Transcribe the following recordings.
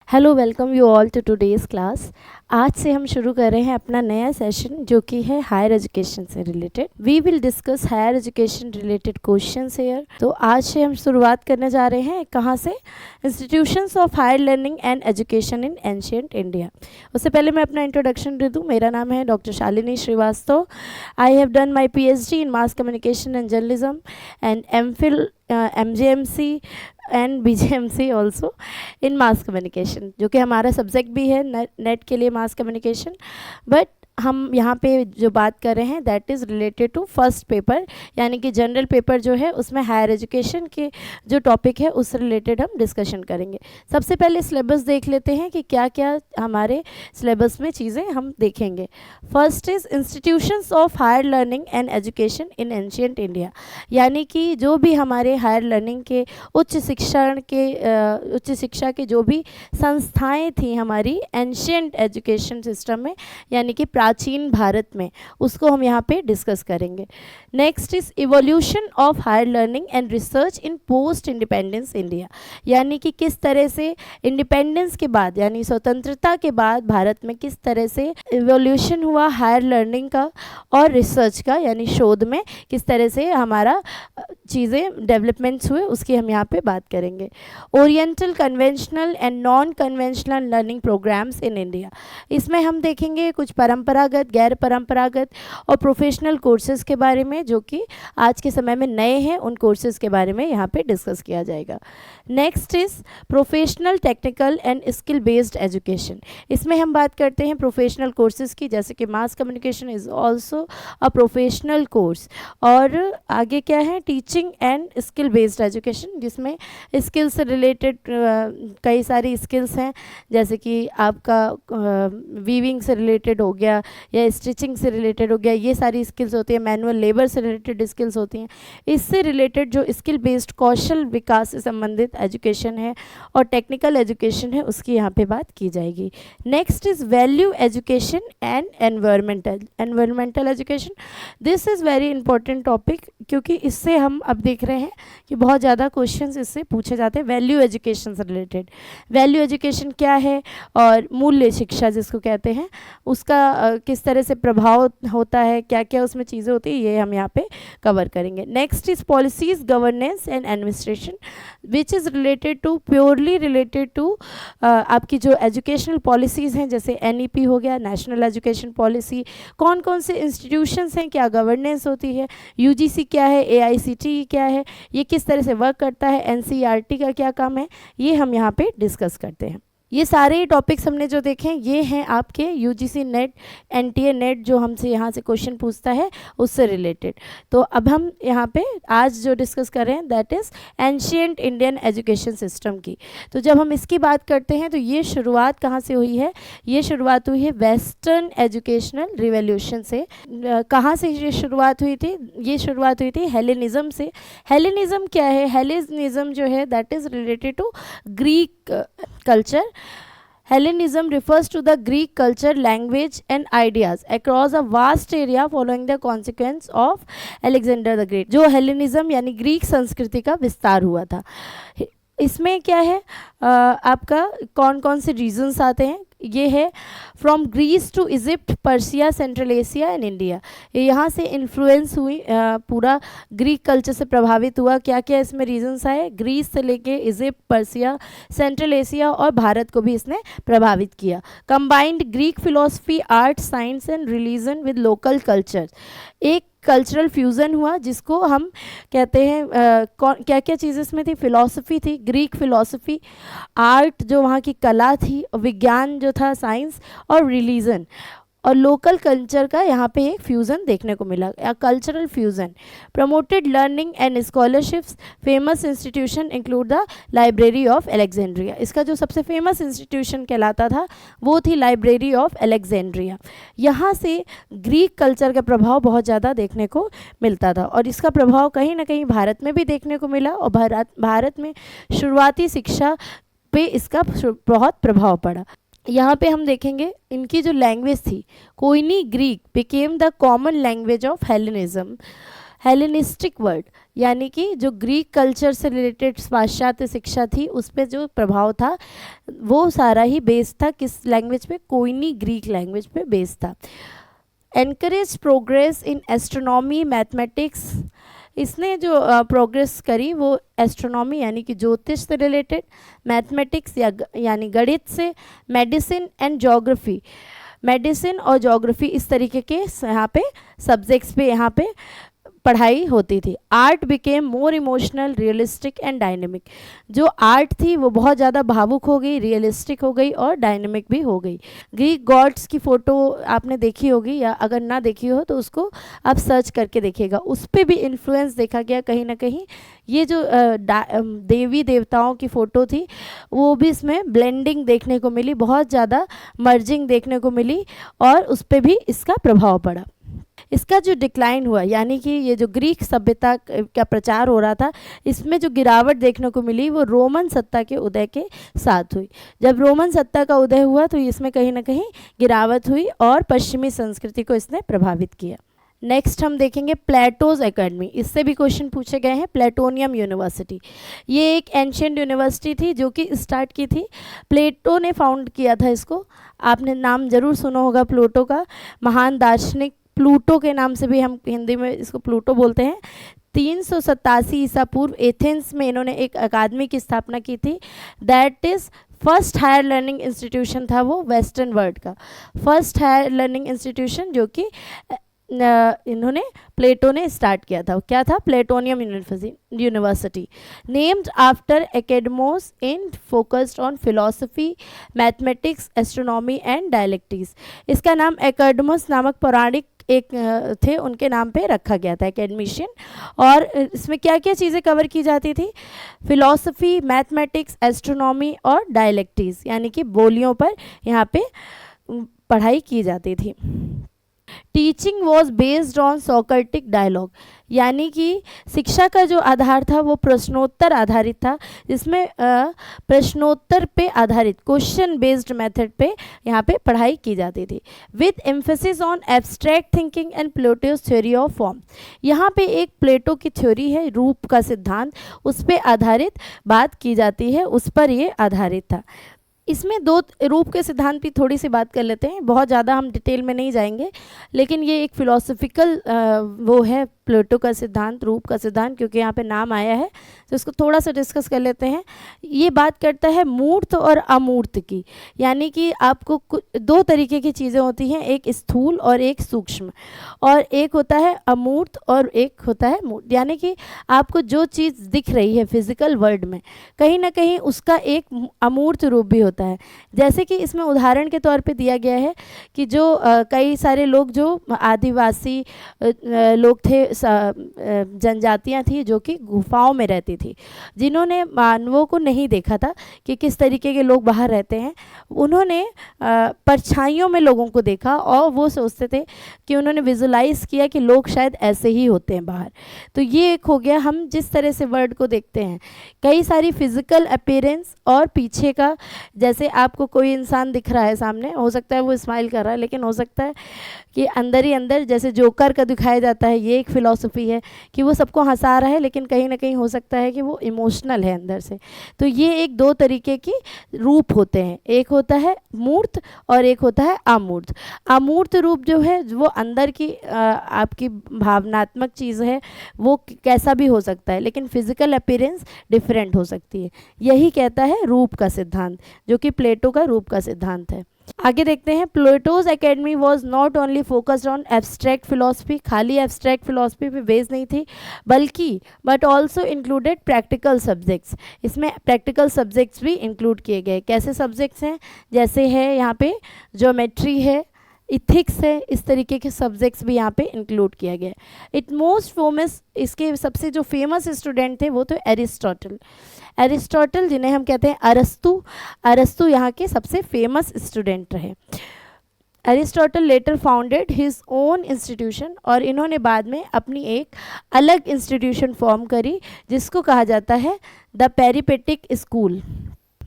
Hello, welcome you all to today's class. आज से हम शुरू कर रहे हैं अपना नया सेशन जो कि है हायर एजुकेशन से रिलेटेड। We will discuss higher education related questions here. तो आज से हम शुरुआत करने जा रहे हैं कहाँ से? Institutions of higher learning and education in ancient India. उससे पहले मैं अपना इंट्रोडक्शन दे दूँ। मेरा नाम है doctor Shalini Shrivastava. I have done my PhD in mass communication and journalism and MPhil MJMC and BJMC also in mass communication, जो कि हमारा सब्जेक्ट भी है नेट के लिए मास कम्युनिकेशन। बट हम यहाँ पे जो बात कर रहे हैं that is related to first paper, यानी कि जनरल पेपर जो है उसमें हायर एजुकेशन के जो टॉपिक है उससे रिलेटेड हम डिस्कशन करेंगे। सबसे पहले सिलेबस देख लेते हैं कि क्या क्या हमारे सिलेबस में चीज़ें हम देखेंगे। First is institutions of higher learning and education in ancient India, यानी कि जो भी हमारे हायर लर्निंग के उच्च शिक्षा के जो भी संस्थाएं थी हमारी एंशिएंट एजुकेशन सिस्टम में, यानी कि प्राचीन भारत में, उसको हम यहाँ पे डिस्कस करेंगे। Next is evolution of higher learning and research in post independence India, यानी कि किस तरह से इंडिपेंडेंस के बाद यानी स्वतंत्रता के बाद भारत में किस तरह से इवोल्यूशन हुआ हायर लर्निंग का और रिसर्च का, यानी शोध में किस तरह से हमारा चीज़ें डेवलपमेंट्स हुए, उसकी हम यहाँ पे बात करेंगे। Oriental conventional and non conventional learning programmes in India, इसमें हम देखेंगे कुछ परंपरागत, गैर परंपरागत और प्रोफेशनल कोर्सेज़ के बारे में जो कि आज के समय में नए हैं, उन कोर्सेज़ के बारे में यहाँ पे डिस्कस किया जाएगा। Next is professional, technical and skill based education, इसमें हम बात करते हैं प्रोफेशनल कोर्सेज़ की, जैसे कि mass communication is also a professional course. और आगे क्या है? Teaching and skill based education, जिसमें स्किल से रिलेटेड कई सारी स्किल्स हैं, जैसे कि आपका वीविंग से रिलेटेड हो गया या स्टिचिंग से रिलेटेड हो गया, ये सारी स्किल्स होती हैं। मैनुअल लेबर से रिलेटेड स्किल्स होती हैं। इससे रिलेटेड जो स्किल बेस्ड कौशल विकास से संबंधित एजुकेशन है और टेक्निकल एजुकेशन है, उसकी यहाँ पे बात की जाएगी। Next is value education and environmental education. This is very important topic, क्योंकि इससे हम अब देख रहे हैं कि बहुत ज़्यादा क्वेश्चंस इससे पूछे जाते हैं वैल्यू एजुकेशन से रिलेटेड। वैल्यू एजुकेशन क्या है और मूल्य शिक्षा जिसको कहते हैं, उसका किस तरह से प्रभाव होता है, क्या क्या उसमें चीज़ें होती है, ये हम यहाँ पे कवर करेंगे। Next is policies, governance and administration, which is related to purely related to आपकी जो एजुकेशनल पॉलिसीज़ हैं, जैसे NEP हो गया, नेशनल एजुकेशन पॉलिसी, कौन कौन से इंस्टीट्यूशंस हैं, क्या गवर्नेंस होती है, UGC क्या है, AICTE क्या है, ये किस तरह से वर्क करता है, NCERT का क्या काम है, ये हम यहाँ पे डिस्कस करते हैं। ये सारे टॉपिक्स हमने जो देखे ये हैं आपके UGC नेट, NTA नेट जो हमसे यहाँ से क्वेश्चन पूछता है उससे रिलेटेड। तो अब हम यहाँ पे आज जो डिस्कस कर रहे हैं that is ancient Indian education system की। तो जब हम इसकी बात करते हैं तो ये शुरुआत कहाँ से हुई है? ये शुरुआत हुई है वेस्टर्न एजुकेशनल रिवॉल्यूशन से। कहाँ से ये शुरुआत हुई थी? ये शुरुआत हुई थी हेलेनिज़म से। हेलेनिज़म क्या है? हेलेनिज़म जो है that is related to Greek culture. Hellenism refers to the Greek culture, language and ideas across a vast area following the consequence of Alexander the Great. जो हेलेनिज्म यानी ग्रीक संस्कृति का विस्तार हुआ था, इसमें क्या है आपका कौन कौन से रीजन्स आते हैं? ये है from Greece to Egypt, Persia, Central Asia and India. यहाँ से इन्फ्लुएंस हुई, पूरा ग्रीक कल्चर से प्रभावित हुआ। क्या क्या इसमें रीजन्स आए? ग्रीस से लेके इजिप्ट, पर्सिया, सेंट्रल एशिया और भारत को भी इसने प्रभावित किया। Combined Greek philosophy, art, science and religion with local culture, एक कल्चरल फ्यूज़न हुआ जिसको हम कहते हैं क्या क्या चीज़ें इसमें थी? फिलॉसफी थी, ग्रीक फिलॉसफी, आर्ट जो वहाँ की कला थी, विज्ञान जो था साइंस, और रिलीजन और लोकल कल्चर का यहाँ पे एक फ्यूज़न देखने को मिला, या cultural fusion. Promoted learning and scholarships, famous institution include the library of Alexandria. इसका जो सबसे फेमस इंस्टीट्यूशन कहलाता था वो थी लाइब्रेरी ऑफ अलेक्जेंड्रिया। यहाँ से ग्रीक कल्चर का प्रभाव बहुत ज़्यादा देखने को मिलता था और इसका प्रभाव कहीं ना कहीं भारत में भी देखने को मिला और भारत में शुरुआती शिक्षा पे इसका बहुत प्रभाव पड़ा। यहाँ पे हम देखेंगे इनकी जो लैंग्वेज थी, कोइनी Greek became the common language of Hellenism. Hellenistic world, यानी कि जो ग्रीक कल्चर से रिलेटेड पाश्चात्य शिक्षा थी उस पर जो प्रभाव था वो सारा ही बेस्ड था किस लैंग्वेज पे, कोइनी ग्रीक लैंग्वेज पे बेस्ड था। Encourage progress in astronomy mathematics, इसने जो प्रोग्रेस करी वो एस्ट्रोनॉमी यानी कि ज्योतिष से रिलेटेड, मैथमेटिक्स यानी गणित से, मेडिसिन एंड ज्योग्राफी, मेडिसिन और ज्योग्राफी इस तरीके के यहाँ पे सब्जेक्ट्स पे यहाँ पे पढ़ाई होती थी। Art became more emotional, realistic and dynamic, जो आर्ट थी वो बहुत ज़्यादा भावुक हो गई, रियलिस्टिक हो गई और डायनेमिक भी हो गई। ग्रीक गॉड्स की फ़ोटो आपने देखी होगी, या अगर ना देखी हो तो उसको आप सर्च करके देखिएगा, उस पर भी इन्फ्लुएंस देखा गया कहीं ना कहीं। ये जो देवी देवताओं की फ़ोटो थी वो भी इसमें ब्लेंडिंग देखने को मिली, बहुत ज़्यादा मर्जिंग देखने को मिली और उस पर भी इसका प्रभाव पड़ा। इसका जो डिक्लाइन हुआ, यानी कि ये जो ग्रीक सभ्यता का प्रचार हो रहा था, इसमें जो गिरावट देखने को मिली वो रोमन सत्ता के उदय के साथ हुई। जब रोमन सत्ता का उदय हुआ तो इसमें कहीं ना कहीं गिरावट हुई और पश्चिमी संस्कृति को इसने प्रभावित किया। नेक्स्ट हम देखेंगे प्लेटोज एकेडमी, इससे भी क्वेश्चन पूछे गए हैं। प्लेटोनियम यूनिवर्सिटी, ये एक एंशिएंट यूनिवर्सिटी थी जो कि स्टार्ट की थी, प्लेटो ने फाउंड किया था इसको। आपने नाम जरूर सुना होगा प्लूटो का, महान दार्शनिक प्लूटो के नाम से भी हम हिंदी में इसको प्लूटो बोलते हैं। 387 ईसा पूर्व एथेंस में इन्होंने एक अकादमी की स्थापना की थी, that is first higher learning institution था वो वेस्टर्न वर्ल्ड का, फर्स्ट हायर लर्निंग इंस्टीट्यूशन जो कि इन्होंने प्लेटो ने स्टार्ट किया था। क्या था? Platonium university, named after Academos in focused on philosophy, mathematics, astronomy and dialectics. इसका नाम एकेडमोस नामक पौराणिक एक थे उनके नाम पे रखा गया था, एकेडमिशियन। और इसमें क्या क्या चीज़ें कवर की जाती थी? फिलॉसफी, मैथमेटिक्स, एस्ट्रोनॉमी और डायलेक्टिक्स, यानी कि बोलियों पर यहाँ पे पढ़ाई की जाती थी। Teaching was based on Socratic dialogue, यानी कि शिक्षा का जो आधार था वो प्रश्नोत्तर आधारित था, जिसमें प्रश्नोत्तर पे आधारित क्वेश्चन बेस्ड मेथड पे यहाँ पे पढ़ाई की जाती थी, with emphasis on abstract thinking and Plato's theory of form. यहाँ पे एक प्लेटो की थ्योरी है, रूप का सिद्धांत, उस पर आधारित बात की जाती है, उस पर ये आधारित था। इसमें दो रूप के सिद्धांत की थोड़ी सी बात कर लेते हैं, बहुत ज़्यादा हम डिटेल में नहीं जाएंगे, लेकिन ये एक फिलोसफिकल वो है प्लेटो का सिद्धांत, रूप का सिद्धांत, क्योंकि यहाँ पे नाम आया है तो इसको थोड़ा सा डिस्कस कर लेते हैं। ये बात करता है मूर्त और अमूर्त की, यानी कि आपको दो तरीके की चीज़ें होती हैं, एक स्थूल और एक सूक्ष्म, और एक होता है अमूर्त और एक होता है मूर्त। यानी कि आपको जो चीज़ दिख रही है फिजिकल वर्ल्ड में, कहीं ना कहीं उसका एक अमूर्त रूप भी होता है। जैसे कि इसमें उदाहरण के तौर पे दिया गया है कि जो कई सारे लोग जो आदिवासी लोग थे, जनजातियां थी जो कि गुफाओं में रहती थी, जिन्होंने मानवों को नहीं देखा था कि किस तरीके के लोग बाहर रहते हैं, उन्होंने परछाइयों में लोगों को देखा और वो सोचते थे कि उन्होंने विजुलाइज किया कि लोग शायद ऐसे ही होते हैं बाहर। तो ये एक हो गया हम जिस तरह से वर्ल्ड को देखते हैं, कई सारी फिजिकल अपीयरेंस और पीछे का, जैसे आपको कोई इंसान दिख रहा है सामने, हो सकता है वो स्माइल कर रहा है, लेकिन हो सकता है कि अंदर ही अंदर जैसे जोकर का दिखाया जाता है, ये एक फिलॉसफी है कि वो सबको हंसा रहा है, लेकिन कहीं ना कहीं हो सकता है कि वो इमोशनल है अंदर से। तो ये एक दो तरीके की रूप होते हैं, एक होता है मूर्त और एक होता है अमूर्त। अमूर्त रूप जो है वो अंदर की आपकी भावनात्मक चीज़ है, वो कैसा भी हो सकता है, लेकिन फिजिकल अपीयरेंस डिफरेंट हो सकती है। यही कहता है रूप का सिद्धांत, जो कि प्लेटो का रूप का सिद्धांत है। आगे देखते हैं, Plato's academy was not only focused on abstract philosophy, खाली एब्स्ट्रैक्ट फिलोसफी पे बेस नहीं थी, बल्कि but also included practical subjects. इसमें प्रैक्टिकल सब्जेक्ट्स भी इंक्लूड किए गए। कैसे सब्जेक्ट्स हैं? जैसे है यहाँ पे ज्योमेट्री है, इथिक्स है, इस तरीके के सब्जेक्ट्स भी यहाँ पे इंक्लूड किया गया। इट मोस्ट फेमस, इसके सबसे जो फेमस स्टूडेंट थे वो तो एरिस्टोटल, जिन्हें हम कहते हैं अरस्तु यहाँ के सबसे फेमस स्टूडेंट रहे। Aristotle later founded his own institution, और इन्होंने बाद में अपनी एक अलग इंस्टीट्यूशन फॉर्म करी जिसको कहा जाता है the peripatetic school.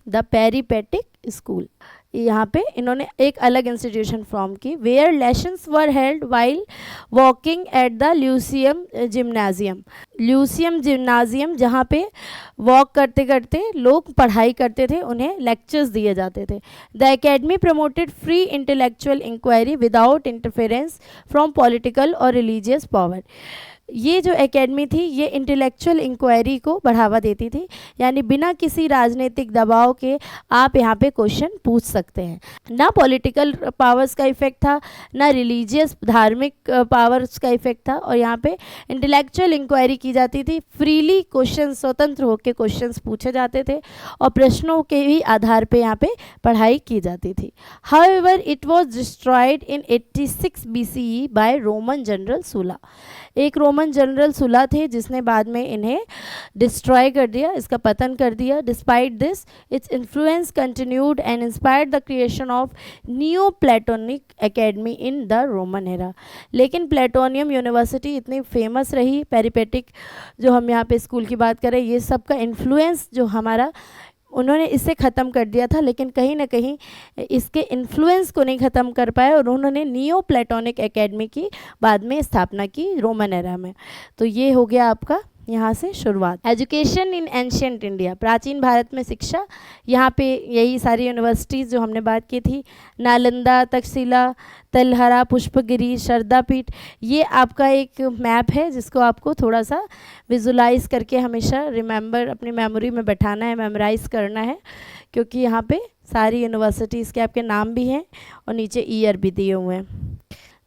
The peripatetic school. यहाँ पे इन्होंने एक अलग इंस्टीट्यूशन फॉर्म की, where lessons were held while walking at the Lyceum gymnasium. Lyceum gymnasium जहाँ पे वॉक करते करते लोग पढ़ाई करते थे, उन्हें लेक्चर्स दिए जाते थे। The academy promoted free intellectual inquiry without interference from political और रिलीजियस पावर। ये जो एकेडमी थी ये इंटेलेक्चुअल इंक्वायरी को बढ़ावा देती थी, यानी बिना किसी राजनीतिक दबाव के आप यहाँ पे क्वेश्चन पूछ सकते हैं। ना पॉलिटिकल पावर्स का इफेक्ट था, ना रिलीजियस धार्मिक पावर्स का इफेक्ट था, और यहाँ पे इंटेलेक्चुअल इंक्वायरी की जाती थी। फ्रीली क्वेश्चन, स्वतंत्र होकर क्वेश्चंस पूछे जाते थे और प्रश्नों के ही आधार पे यहाँ पे पढ़ाई की जाती थी। However it was destroyed in 86 BCE by Roman general Sulla. एक रोमन जनरल सुला थे जिसने बाद में इन्हें डिस्ट्रॉय कर दिया, इसका पतन कर दिया। Despite this its influence continued and inspired the creation of new platonic academy in the Roman era. लेकिन प्लेटोनियम यूनिवर्सिटी इतनी फेमस रही, पेरिपेटिक जो हम यहाँ पे स्कूल की बात करें, ये सब का इन्फ्लुएंस जो हमारा, उन्होंने इसे ख़त्म कर दिया था, लेकिन कहीं ना कहीं इसके इन्फ्लुएंस को नहीं ख़त्म कर पाए और उन्होंने नियो प्लेटोनिक एकेडमी की बाद में स्थापना की रोमन एरा में। तो ये हो गया आपका यहाँ से शुरुआत। एजुकेशन इन एंशियंट इंडिया, प्राचीन भारत में शिक्षा। यहाँ पे यही सारी यूनिवर्सिटीज़ जो हमने बात की थी, नालंदा, तक्षशिला, तलहरा, पुष्पगिरी, शारदापीठ, ये आपका एक मैप है जिसको आपको थोड़ा सा विजुलाइज करके हमेशा रिमेंबर, अपनी मेमोरी में बैठाना है, मेमोराइज करना है, क्योंकि यहाँ पे सारी यूनिवर्सिटीज़ के आपके नाम भी हैं और नीचे ईयर भी दिए हुए हैं।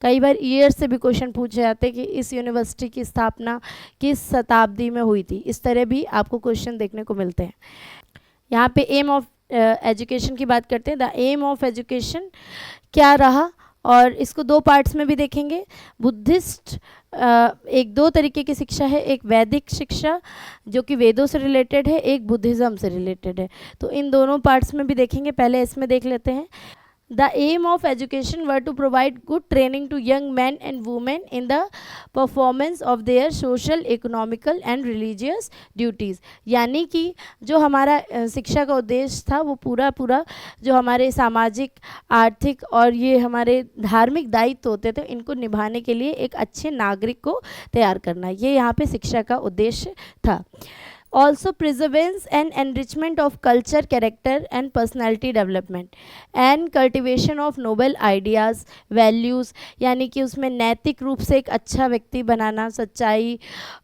कई बार ईयर से भी क्वेश्चन पूछे जाते हैं कि इस यूनिवर्सिटी की स्थापना किस शताब्दी में हुई थी, इस तरह भी आपको क्वेश्चन देखने को मिलते हैं। यहाँ पे एम ऑफ एजुकेशन की बात करते हैं। द एम ऑफ एजुकेशन क्या रहा, और इसको दो पार्ट्स में भी देखेंगे। बुद्धिस्ट एक दो तरीके की शिक्षा है, एक वैदिक शिक्षा जो कि वेदों से रिलेटेड है, एक बुद्धिज़्म से रिलेटेड है। तो इन दोनों पार्ट्स में भी देखेंगे, पहले इसमें देख लेते हैं। The aim of education were to provide good training to young men and women in the performance of their social, economical and religious duties। यानी कि जो हमारा शिक्षा का उद्देश्य था वो पूरा जो हमारे सामाजिक, आर्थिक और ये हमारे धार्मिक दायित्व होते थे, इनको निभाने के लिए एक अच्छे नागरिक को तैयार करना, ये यहाँ पे शिक्षा का उद्देश्य था। Also preservance and enrichment of culture, character and personality development and cultivation of noble ideas, values, यानी कि उसमें नैतिक रूप से एक अच्छा व्यक्ति बनाना, सच्चाई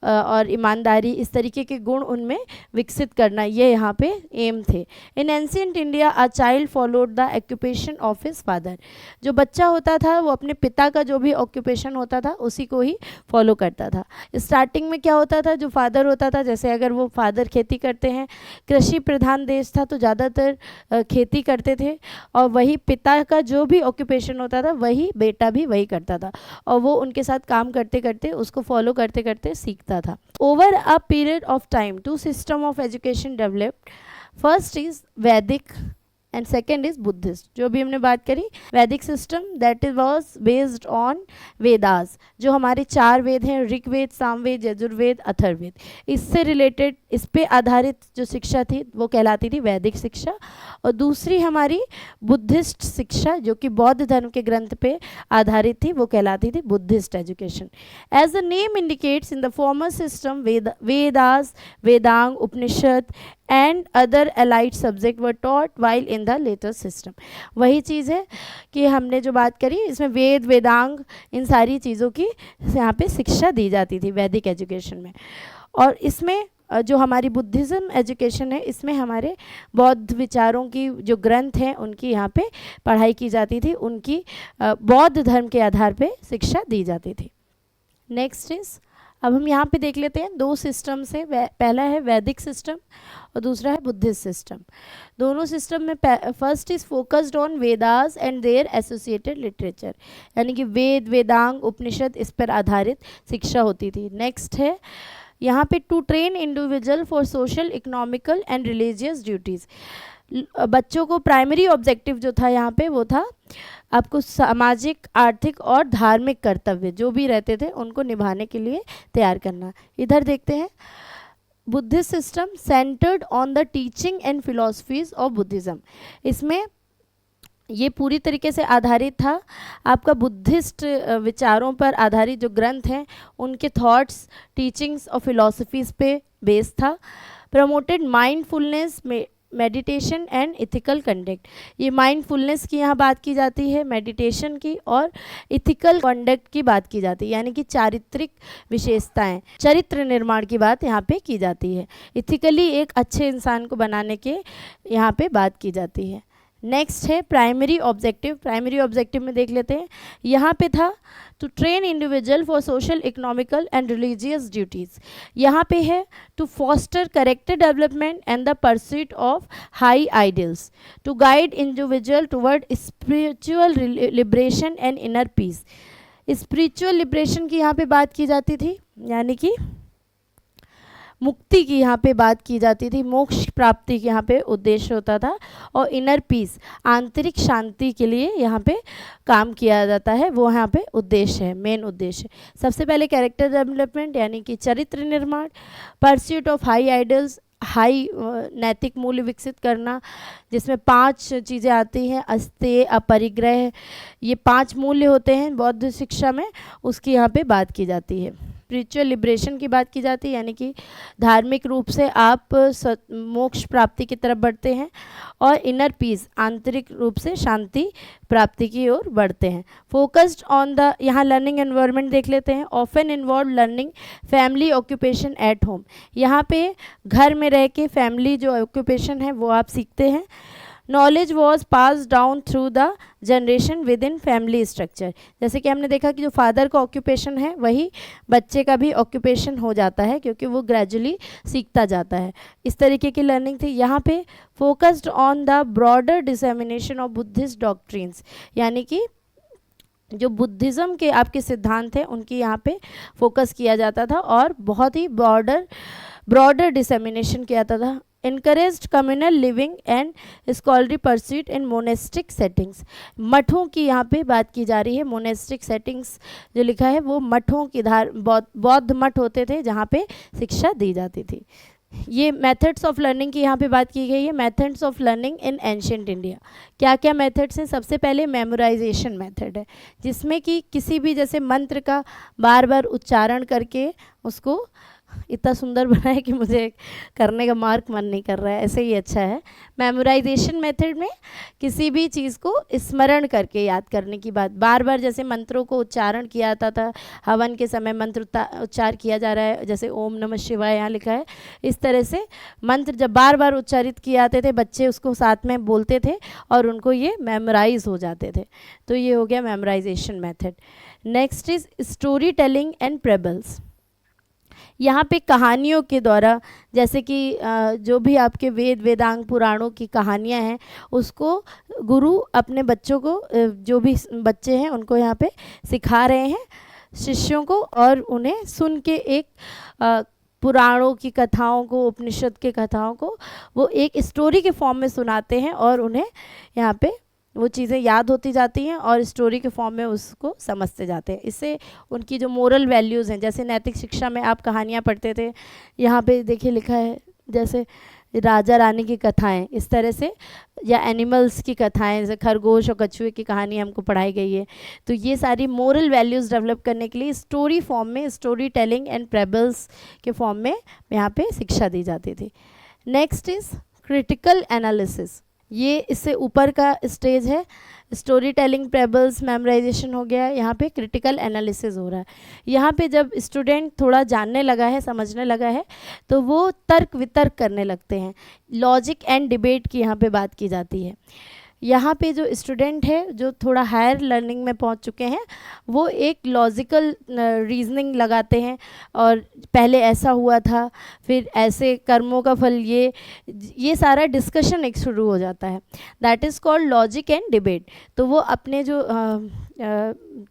और ईमानदारी, इस तरीके के गुण उनमें विकसित करना, ये यहाँ पे एम थे। In ancient India a child followed the occupation of his father. जो बच्चा होता था वो अपने पिता का जो भी ऑक्यूपेशन होता था उसी को ही फॉलो करता था। स्टार्टिंग में क्या होता था, जो फादर होता था, जैसे अगर वो फादर खेती करते हैं, कृषि प्रधान देश था तो ज़्यादातर खेती करते थे, और वही पिता का जो भी ऑक्यूपेशन होता था वही बेटा भी वही करता था, और वो उनके साथ काम करते करते उसको फॉलो करते करते सीखता था। Over a period of time two system of education developed. First is Vedic and second is Buddhist. जो भी हमने बात करी, Vedic system that is was based on Vedas, जो हमारे 4 वेद हैं, ऋग्वेद, सामवेद, यजुर्वेद, अथर्ववेद, इससे रिलेटेड, इस पे आधारित जो शिक्षा थी वो कहलाती थी वैदिक शिक्षा। और दूसरी हमारी बुद्धिस्ट शिक्षा जो कि बौद्ध धर्म के ग्रंथ पे आधारित थी, वो कहलाती थी Buddhist education. As the name indicates, in the former system Vedas, Vedanga, Upanishad and other allied subject were taught while in the latter system. वही चीज़ है कि हमने जो बात करी, इसमें वेद, वेदांग, इन सारी चीज़ों की यहाँ पे शिक्षा दी जाती थी वैदिक एजुकेशन में। और इसमें जो हमारी बुद्धिज़्म एजुकेशन है, इसमें हमारे बौद्ध विचारों की जो ग्रंथ हैं उनकी यहाँ पे पढ़ाई की जाती थी, उनकी बौद्ध धर्म के आधार पे शिक्षा दी जाती थी। नेक्स्ट इज, अब हम यहाँ पे देख लेते हैं 2 सिस्टम से, पहला है वैदिक सिस्टम और दूसरा है बुद्धिस्ट सिस्टम। दोनों सिस्टम में first is focused on Vedas and their associated literature, यानी कि वेद, वेदांग, उपनिषद, इस पर आधारित शिक्षा होती थी। नेक्स्ट है यहाँ पे to train individual for social, economical and religious duties. बच्चों को प्राइमरी ऑब्जेक्टिव जो था यहाँ पे वो था आपको सामाजिक, आर्थिक और धार्मिक कर्तव्य जो भी रहते थे उनको निभाने के लिए तैयार करना। इधर देखते हैं, Buddhist system centred on the teaching and philosophies of Buddhism. इसमें ये पूरी तरीके से आधारित था आपका बुद्धिस्ट विचारों पर आधारित जो ग्रंथ हैं उनके थॉट्स, टीचिंग्स और फिलॉसफीज पे बेस्ड था। Promoted mindfulness, meditation and ethical conduct. ये माइंडफुलनेस की यहाँ बात की जाती है, मेडिटेशन की, और इथिकल कंडक्ट की बात की जाती है, यानी कि चारित्रिक विशेषताएं, चरित्र निर्माण की बात यहाँ पे की जाती है। इथिकली एक अच्छे इंसान को बनाने के यहाँ पे बात की जाती है। नेक्स्ट है प्राइमरी ऑब्जेक्टिव। प्राइमरी ऑब्जेक्टिव में देख लेते हैं, यहाँ पे था to train individual for social, economical and religious duties. यहाँ पे है to foster character development and the pursuit of high ideals, to guide individual toward spiritual liberation and inner peace. Spiritual liberation की यहाँ पे बात की जाती थी, यानी कि मुक्ति की यहाँ पे बात की जाती थी, मोक्ष प्राप्ति के यहाँ पे उद्देश्य होता था, और इनर पीस, आंतरिक शांति के लिए यहाँ पे काम किया जाता है, वो यहाँ पे उद्देश्य है, मेन उद्देश्य। सबसे पहले कैरेक्टर डेवलपमेंट यानी कि चरित्र निर्माण, pursuit of high idols, high नैतिक मूल्य विकसित करना, जिसमें 5 चीज़ें आती हैं, अस्तेय, अपरिग्रह, ये 5 मूल्य होते हैं बौद्ध शिक्षा में, उसकी यहाँ पे बात की जाती है। स्पिरिचुअल लिबरेशन की बात की जाती है, यानी कि धार्मिक रूप से आप मोक्ष प्राप्ति की तरफ बढ़ते हैं, और इनर पीस, आंतरिक रूप से शांति प्राप्ति की ओर बढ़ते हैं। फोकस्ड ऑन द, यहाँ लर्निंग एनवायरनमेंट देख लेते हैं। Often involve learning family occupation at home. यहाँ पे घर में रह के फैमिली जो ऑक्यूपेशन है वो आप सीखते हैं। Knowledge was pass down through the generation with in family structure. जैसे कि हमने देखा कि जो फादर का ऑक्यूपेशन है वही बच्चे का भी ऑक्यूपेशन हो जाता है, क्योंकि वो ग्रेजुअली सीखता जाता है। इस तरीके की लर्निंग थी। यहाँ पे focused on the broader dissemination of Buddhist doctrines, यानी कि जो बुद्धिज़्म के आपके सिद्धांत हैं उनकी यहाँ पे फोकस किया जाता था, और बहुत ही ब्रॉडर डिसेमिनेशन किया जाता था। encouraged communal living and scholarly pursuit in monastic settings। मठों की यहाँ पे बात की जा रही है। मोनेस्टिक सेटिंग्स जो लिखा है वो मठों की बौद्ध मठ होते थे जहाँ पे शिक्षा दी जाती थी। ये मेथड्स ऑफ लर्निंग की यहाँ पे बात की गई है। Methods of learning in ancient India, क्या क्या मेथड्स हैं? सबसे पहले मेमोराइजेशन मेथड है, जिसमें कि किसी भी जैसे मंत्र का बार बार उच्चारण करके उसको इतना सुंदर बना है कि मुझे करने का मार्क मन नहीं कर रहा है, ऐसे ही अच्छा है। मेमोराइजेशन मेथड में किसी भी चीज़ को स्मरण करके याद करने की बात, बार बार जैसे मंत्रों को उच्चारण किया जाता था, हवन के समय मंत्र उच्चार किया जा रहा है, जैसे ओम नमः शिवाय यहाँ लिखा है, इस तरह से मंत्र जब बार बार उच्चारित किए जाते थे बच्चे उसको साथ में बोलते थे और उनको ये मेमोराइज हो जाते थे। तो ये हो गया memorisation method. Next is story telling and parables. यहाँ पे कहानियों के द्वारा, जैसे कि जो भी आपके वेदांग पुराणों की कहानियाँ हैं उसको गुरु अपने बच्चों को, जो भी बच्चे हैं उनको यहाँ पे सिखा रहे हैं शिष्यों को, और उन्हें सुन के एक पुराणों की कथाओं को, उपनिषद के कथाओं को वो एक स्टोरी के फॉर्म में सुनाते हैं, और उन्हें यहाँ पे वो चीज़ें याद होती जाती हैं और स्टोरी के फॉर्म में उसको समझते जाते हैं। इससे उनकी जो मोरल वैल्यूज़ हैं, जैसे नैतिक शिक्षा में आप कहानियाँ पढ़ते थे, यहाँ पे देखिए लिखा है जैसे राजा रानी की कथाएं, इस तरह से, या एनिमल्स की कथाएं, जैसे खरगोश और कछुए की कहानी हमको पढ़ाई गई है। तो ये सारी मोरल वैल्यूज़ डेवलप करने के लिए स्टोरी फॉर्म में, स्टोरी टेलिंग एंड प्रेबल्स के फॉर्म में यहाँ पे शिक्षा दी जाती थी। Next is critical analysis. ये इससे ऊपर का स्टेज है। स्टोरी टेलिंग, प्रेबल्स, मेमोराइजेशन हो गया, यहाँ पे क्रिटिकल एनालिसिस हो रहा है। यहाँ पे जब स्टूडेंट थोड़ा जानने लगा है, समझने लगा है, तो वो तर्क वितर्क करने लगते हैं। लॉजिक एंड डिबेट की यहाँ पे बात की जाती है। यहाँ पे जो स्टूडेंट है जो थोड़ा हायर लर्निंग में पहुँच चुके हैं, वो एक लॉजिकल रीजनिंग लगाते हैं, और पहले ऐसा हुआ था, फिर ऐसे कर्मों का फल ये सारा डिस्कशन एक शुरू हो जाता है। That is called logic and debate. तो वो अपने जो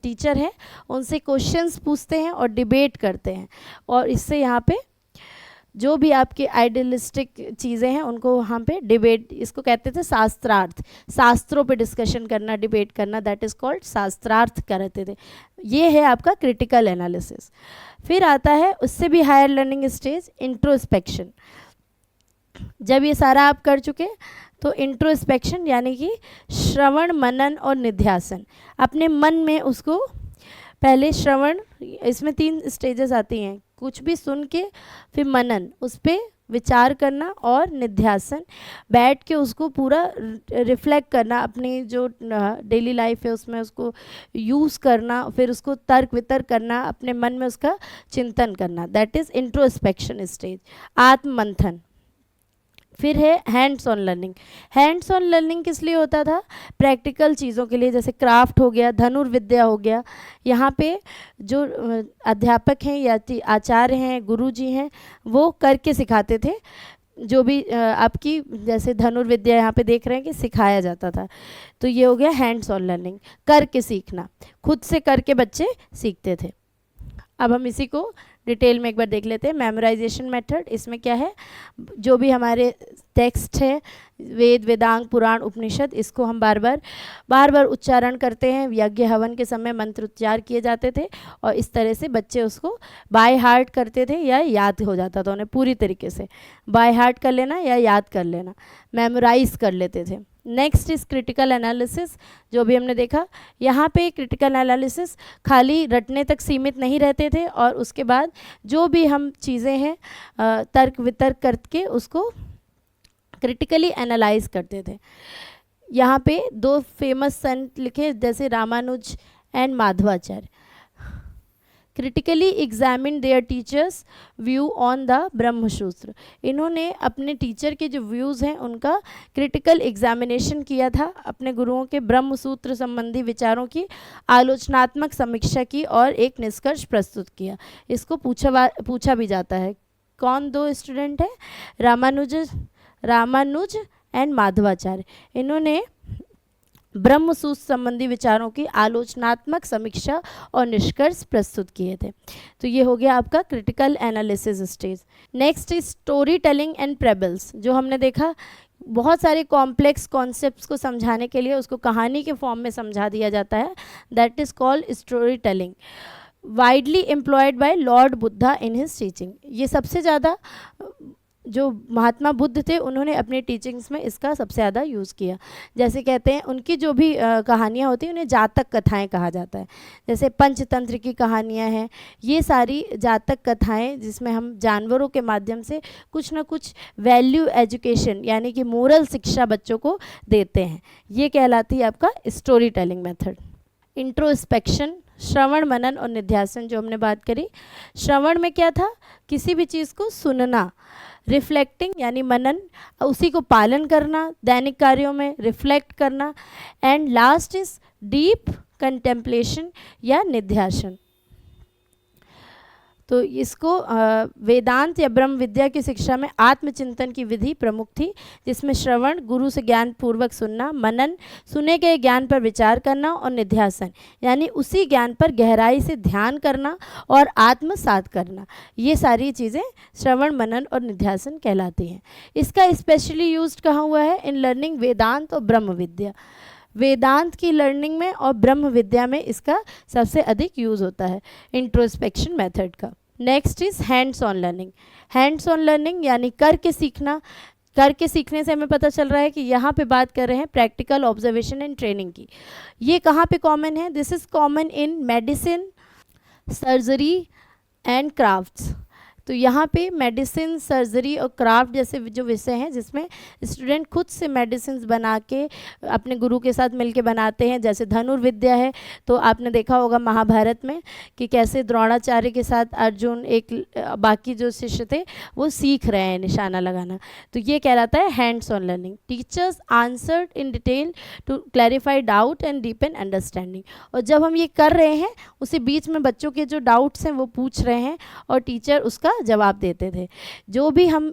टीचर हैं उनसे क्वेश्चंस पूछते हैं और डिबेट करते हैं, और इससे यहाँ पे जो भी आपके आइडियलिस्टिक चीज़ें हैं उनको वहाँ पे डिबेट, इसको कहते थे शास्त्रार्थ, शास्त्रों पे डिस्कशन करना, डिबेट करना, दैट इज़ कॉल्ड शास्त्रार्थ करते थे। ये है आपका क्रिटिकल एनालिसिस। फिर आता है उससे भी हायर लर्निंग स्टेज, इंट्रोस्पेक्शन। जब ये सारा आप कर चुके तो इंट्रोस्पेक्शन यानी कि श्रवण, मनन और निध्यासन, अपने मन में उसको पहले श्रवण, इसमें 3 स्टेजेस आती हैं, कुछ भी सुन के फिर मनन, उस पर विचार करना, और निध्यासन बैठ के उसको पूरा रिफ्लेक्ट करना, अपनी जो डेली लाइफ है उसमें उसको यूज़ करना, फिर उसको तर्क वितर्क करना, अपने मन में उसका चिंतन करना, दैट इज़ इंट्रोस्पेक्शन स्टेज, आत्म मंथन। फिर है hands on learning. Hands on learning किस लिए होता था? प्रैक्टिकल चीज़ों के लिए, जैसे क्राफ्ट हो गया, धनुर्विद्या हो गया। यहाँ पे जो अध्यापक हैं या आचार्य हैं, गुरुजी हैं, वो करके सिखाते थे। जो भी आपकी जैसे धनुर्विद्या यहाँ पे देख रहे हैं कि सिखाया जाता था, तो ये हो गया हैंड्स ऑन लर्निंग, करके सीखना, खुद से करके बच्चे सीखते थे। अब हम इसी को डिटेल में एक बार देख लेते हैं। मेमोराइजेशन मेथड, इसमें क्या है, जो भी हमारे टेक्स्ट है, वेद, वेदांग, पुराण, उपनिषद, इसको हम बार बार उच्चारण करते हैं। यज्ञ हवन के समय मंत्र उच्चार किए जाते थे और इस तरह से बच्चे उसको बाय हार्ट करते थे या याद हो जाता था उन्हें पूरी तरीके से। बाय हार्ट कर लेना या याद कर लेना, मेमोराइज कर लेते थे। नेक्स्ट इज़ क्रिटिकल एनालिसिस, जो भी हमने देखा। यहाँ पे क्रिटिकल एनालिसिस खाली रटने तक सीमित नहीं रहते थे, और उसके बाद जो भी हम चीज़ें हैं तर्क वितर्क करके उसको क्रिटिकली एनालाइज करते थे। यहाँ पे 2 फेमस संत लिखे, जैसे Ramanuja and Madhvacharya. Critically examine their teachers view on the Brahmasutra. इन्होंने अपने टीचर के जो व्यूज़ हैं उनका क्रिटिकल एग्जामिनेशन किया था, अपने गुरुओं के ब्रह्मसूत्र संबंधी विचारों की आलोचनात्मक समीक्षा की और एक निष्कर्ष प्रस्तुत किया। इसको पूछा भी जाता है। कौन 2 स्टूडेंट हैं? रामानुज एंड माधवाचार्य। इन्होंने ब्रह्मसूत्र संबंधी विचारों की आलोचनात्मक समीक्षा और निष्कर्ष प्रस्तुत किए थे। तो ये हो गया आपका critical analysis stage. Next is story telling and parables. जो हमने देखा, बहुत सारे कॉम्प्लेक्स कॉन्सेप्ट्स को समझाने के लिए उसको कहानी के फॉर्म में समझा दिया जाता है, that is called story telling. Widely employed by Lord Buddha in his teaching. ये सबसे ज़्यादा जो महात्मा बुद्ध थे उन्होंने अपने टीचिंग्स में इसका सबसे ज़्यादा यूज़ किया। जैसे कहते हैं उनकी जो भी कहानियाँ होती हैं उन्हें जातक कथाएं कहा जाता है। जैसे पंचतंत्र की कहानियाँ हैं, ये सारी जातक कथाएं जिसमें हम जानवरों के माध्यम से कुछ ना कुछ वैल्यू एजुकेशन यानी कि मोरल शिक्षा बच्चों को देते हैं। ये कहलाती है आपका स्टोरी टेलिंग मेथड। इंट्रोस्पेक्शन, श्रवण, मनन और निध्यासन जो हमने बात करी। श्रवण में क्या था? किसी भी चीज़ को सुनना, रिफ्लेक्टिंग यानी मनन, उसी को पालन करना, दैनिक कार्यों में रिफ्लेक्ट करना, and last is deep contemplation या निध्यासन। तो इसको वेदांत या ब्रह्म विद्या की शिक्षा में आत्मचिंतन की विधि प्रमुख थी, जिसमें श्रवण, गुरु से ज्ञान पूर्वक सुनना, मनन, सुने गए ज्ञान पर विचार करना, और निध्यासन यानी उसी ज्ञान पर गहराई से ध्यान करना और आत्मसात करना। ये सारी चीज़ें श्रवण, मनन और निध्यासन कहलाती हैं। इसका स्पेशली यूज्ड कहाँ हुआ है? इन लर्निंग वेदांत और ब्रह्म विद्या। वेदांत की लर्निंग में और ब्रह्म विद्या में इसका सबसे अधिक यूज़ होता है इंट्रोस्पेक्शन मेथड का। Next is hands on learning. Hands on learning यानी करके सीखना। करके सीखने से हमें पता चल रहा है कि यहाँ पे बात कर रहे हैं प्रैक्टिकल ऑब्जर्वेशन एंड ट्रेनिंग की। ये कहाँ पे कॉमन है? This is common in medicine, surgery and crafts. तो यहाँ पे मेडिसिन, सर्जरी और क्राफ्ट जैसे जो विषय हैं जिसमें स्टूडेंट खुद से मेडिसिन बना के अपने गुरु के साथ मिलके बनाते हैं। जैसे धनुर्विद्या है तो आपने देखा होगा महाभारत में कि कैसे द्रोणाचार्य के साथ अर्जुन, एक बाकी जो शिष्य थे वो सीख रहे हैं निशाना लगाना। तो ये कहलाता है hands on learning. Teachers answered in detail to clarify doubt and deepen understanding. और जब हम ये कर रहे हैं उसी बीच में बच्चों के जो डाउट्स हैं वो पूछ रहे हैं और टीचर उसका जवाब देते थे। जो भी हम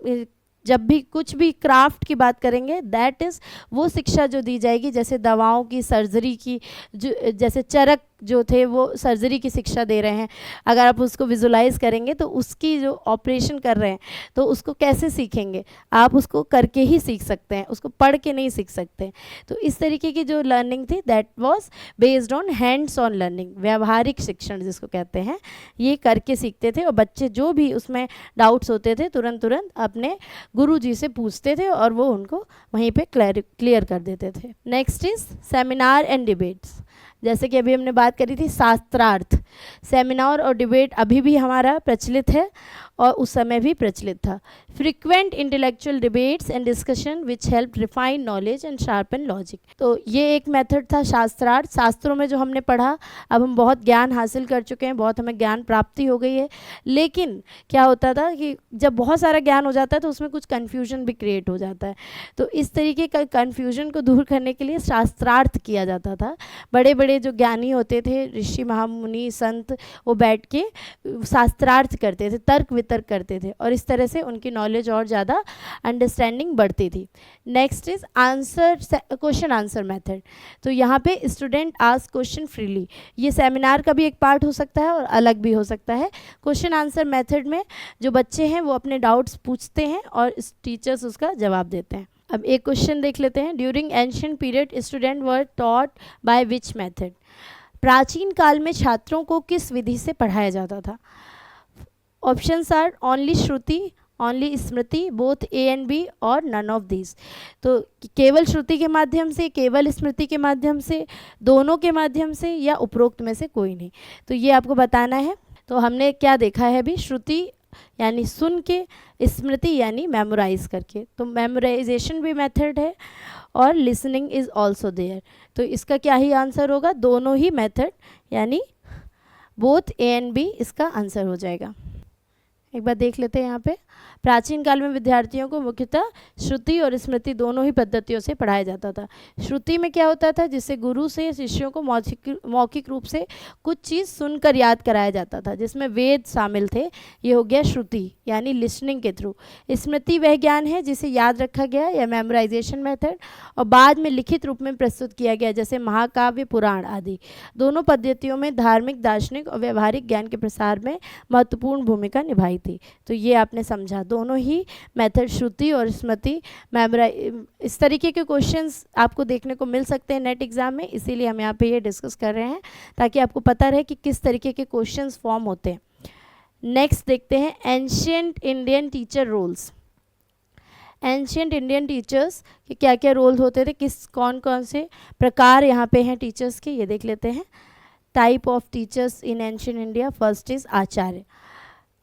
जब भी कुछ भी क्राफ्ट की बात करेंगे दैट इज़ वो शिक्षा जो दी जाएगी, जैसे दवाओं की, सर्जरी की, जो जैसे चरक जो थे वो सर्जरी की शिक्षा दे रहे हैं, अगर आप उसको विजुलाइज करेंगे तो उसकी जो ऑपरेशन कर रहे हैं तो उसको कैसे सीखेंगे, आप उसको करके ही सीख सकते हैं, उसको पढ़ के नहीं सीख सकते। तो इस तरीके की जो लर्निंग थी that was based on hands on learning, व्यावहारिक शिक्षण जिसको कहते हैं, ये करके सीखते थे और बच्चे जो भी उसमें डाउट्स होते थे तुरंत तुरंत अपने गुरु जी से पूछते थे और वो उनको वहीं पे क्लियर कर देते थे। Next is seminar and debates. जैसे कि अभी हमने बात करी थी शास्त्रार्थ, सेमिनार और डिबेट अभी भी हमारा प्रचलित है और उस समय भी प्रचलित था। Frequent intellectual debates and discussion which help refine knowledge and sharpen logic. तो ये एक मेथड था शास्त्रार्थ, शास्त्रों में जो हमने पढ़ा, अब हम बहुत ज्ञान हासिल कर चुके हैं, बहुत हमें ज्ञान प्राप्ति हो गई है, लेकिन क्या होता था कि जब बहुत सारा ज्ञान हो जाता है तो उसमें कुछ कन्फ्यूजन भी क्रिएट हो जाता है। तो इस तरीके का कन्फ्यूजन को दूर करने के लिए शास्त्रार्थ किया जाता था। बड़े बड़े जो ज्ञानी होते थे, ऋषि महामुनि संत, वो बैठ के शास्त्रार्थ करते थे, तर्क वितर्क करते थे और इस तरह से उनकी नॉलेज और ज़्यादा अंडरस्टैंडिंग बढ़ती थी। Next is question answer method. तो यहाँ पे स्टूडेंट आस्क क्वेश्चन फ्रीली, ये सेमिनार का भी एक पार्ट हो सकता है और अलग भी हो सकता है। क्वेश्चन आंसर मेथड में जो बच्चे हैं वो अपने डाउट्स पूछते हैं और टीचर्स उसका जवाब देते हैं। अब एक क्वेश्चन देख लेते हैं। During ancient period student were taught by which method. प्राचीन काल में छात्रों को किस विधि से पढ़ाया जाता था? Options are only Shruti, only Smriti, both A and B और नन ऑफ दीज। तो केवल श्रुति के माध्यम से, केवल स्मृति के माध्यम से, दोनों के माध्यम से या उपरोक्त में से कोई नहीं, तो ये आपको बताना है। तो हमने क्या देखा है अभी, श्रुति यानी सुन के, स्मृति यानी मेमोराइज करके, तो मेमोराइजेशन भी मेथड है और लिसनिंग इज ऑल्सो देयर। तो इसका क्या ही आंसर होगा, दोनों ही मेथड यानी बोथ ए एंड बी इसका आंसर हो जाएगा। एक बार देख लेते हैं यहाँ पे। प्राचीन काल में विद्यार्थियों को मुख्यतः श्रुति और स्मृति दोनों ही पद्धतियों से पढ़ाया जाता था। श्रुति में क्या होता था, जिससे गुरु से शिष्यों को मौखिक रूप से कुछ चीज़ सुनकर याद कराया जाता था, जिसमें वेद शामिल थे, ये हो गया श्रुति यानी लिसनिंग के थ्रू। स्मृति वह ज्ञान है जिसे याद रखा गया या मेमोराइजेशन मेथड और बाद में लिखित रूप में प्रस्तुत किया गया, जैसे महाकाव्य, पुराण आदि। दोनों पद्धतियों में धार्मिक, दार्शनिक और व्यवहारिक ज्ञान के प्रसार में महत्वपूर्ण भूमिका निभाई थी। तो ये आपने समझा, दोनों ही मेथड श्रुति और स्मृति इस तरीके के क्वेश्चंस आपको देखने को मिल सकते हैं नेट एग्जाम में, इसीलिए हम यहाँ पे ये डिस्कस कर रहे हैं ताकि आपको पता रहे कि किस तरीके के क्वेश्चंस फॉर्म होते हैं। नेक्स्ट देखते हैं ancient Indian teacher roles. Ancient Indian teachers के क्या क्या रोल होते थे, कौन कौन से प्रकार यहाँ पे हैं टीचर्स के, ये देख लेते हैं। Type of teachers in ancient India. First is acharya.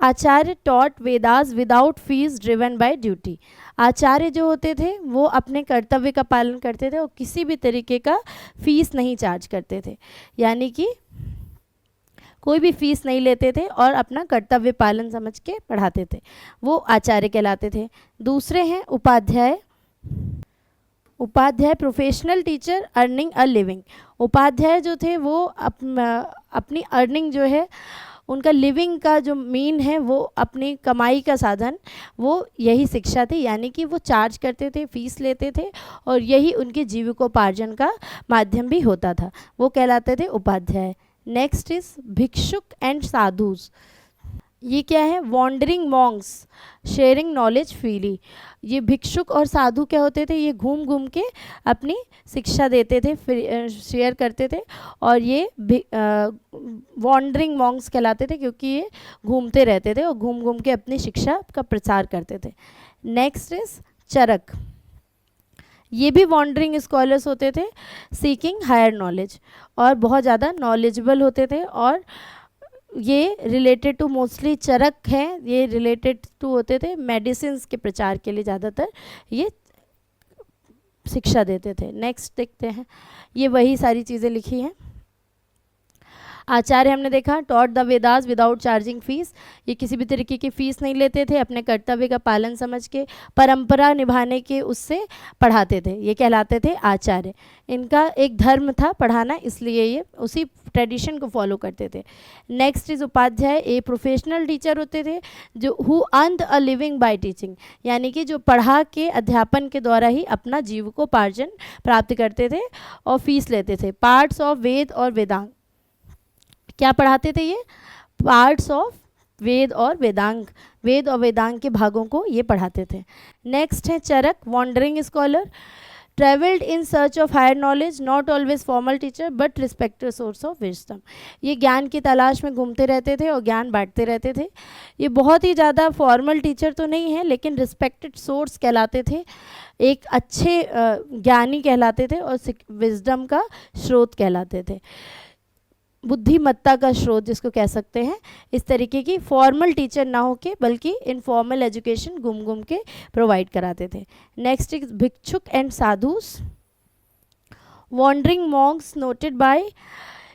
Acharya taught Vedas without fees driven by duty. Acharya जो होते थे वो अपने कर्तव्य का पालन करते थे और किसी भी तरीके का फीस नहीं चार्ज करते थे, यानी कि कोई भी फीस नहीं लेते थे और अपना कर्तव्य पालन समझ के पढ़ाते थे, वो आचार्य कहलाते थे। दूसरे हैं Upadhyaya. Upadhyaya professional teacher earning a living. Upadhyaya जो थे वो अपनी अर्निंग जो है, उनका लिविंग का जो मीन है, वो अपनी कमाई का साधन, वो यही शिक्षा थी, यानी कि वो चार्ज करते थे, फीस लेते थे और यही उनके जीविकोपार्जन का माध्यम भी होता था, वो कहलाते थे उपाध्याय। नेक्स्ट इज भिक्षुक एंड साधुस। ये क्या है, wandering monks sharing knowledge freely. ये भिक्षुक और साधु क्या होते थे, ये घूम घूम के अपनी शिक्षा देते थे, शेयर करते थे और ये वॉन्डरिंग मॉन्क्स कहलाते थे क्योंकि ये घूमते रहते थे और घूम घूम के अपनी शिक्षा का प्रचार करते थे। नेक्स्ट इज चरक। ये भी वॉन्डरिंग स्कॉलर्स होते थे, सीकिंग हायर नॉलेज, और बहुत ज़्यादा नॉलेजेबल होते थे और ये रिलेटेड टू मोस्टली चरक हैं, ये रिलेटेड टू होते थे मेडिसिन के प्रचार के लिए, ज़्यादातर ये शिक्षा देते थे। नेक्स्ट देखते हैं, ये वही सारी चीज़ें लिखी हैं। आचार्य हमने देखा taught the Vedas without charging fees, ये किसी भी तरीके की फ़ीस नहीं लेते थे, अपने कर्तव्य का पालन समझ के परंपरा निभाने के उससे पढ़ाते थे, ये कहलाते थे आचार्य। इनका एक धर्म था पढ़ाना, इसलिए ये उसी ट्रेडिशन को फॉलो करते थे। Next is Upadhyaya. A professional teacher होते थे जो who earned a living by teaching, यानी कि जो पढ़ा के अध्यापन के द्वारा ही अपना जीविकोपार्जन प्राप्त करते थे और फीस लेते थे। पार्ट्स ऑफ वेद और वेदांग, क्या पढ़ाते थे ये? पार्ट्स ऑफ वेद और वेदांग, वेद और वेदांग के भागों को ये पढ़ाते थे। नेक्स्ट है Charaka, wandering scholar, travelled in search of higher knowledge, not always formal teacher but respected source of wisdom. ये ज्ञान की तलाश में घूमते रहते थे और ज्ञान बांटते रहते थे। ये बहुत ही ज़्यादा फॉर्मल टीचर तो नहीं है, लेकिन रिस्पेक्टेड सोर्स कहलाते थे, एक अच्छे ज्ञानी कहलाते थे और विजडम का स्रोत कहलाते थे, बुद्धिमत्ता का स्रोत जिसको कह सकते हैं। इस तरीके की फॉर्मल टीचर ना हो के बल्कि इनफॉर्मल एजुकेशन घूम घूम के प्रोवाइड कराते थे। नेक्स्ट इज भिक्षुक and sadhus, wandering monks noted by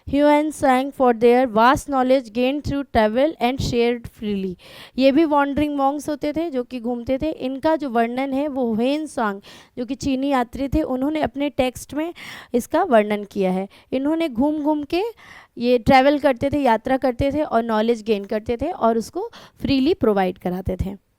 Hiuen Tsang for their vast knowledge gain through travel and shared freely. ये भी वॉन्डरिंग मॉन्क्स होते थे जो कि घूमते थे। इनका जो वर्णन है वो ह्यूएन सांग जो कि चीनी यात्री थे, उन्होंने अपने टेक्स्ट में इसका वर्णन किया है। इन्होंने घूम घूम के ये ट्रैवल करते थे, यात्रा करते थे और नॉलेज गेन करते थे और उसको फ्रीली प्रोवाइड कराते थे।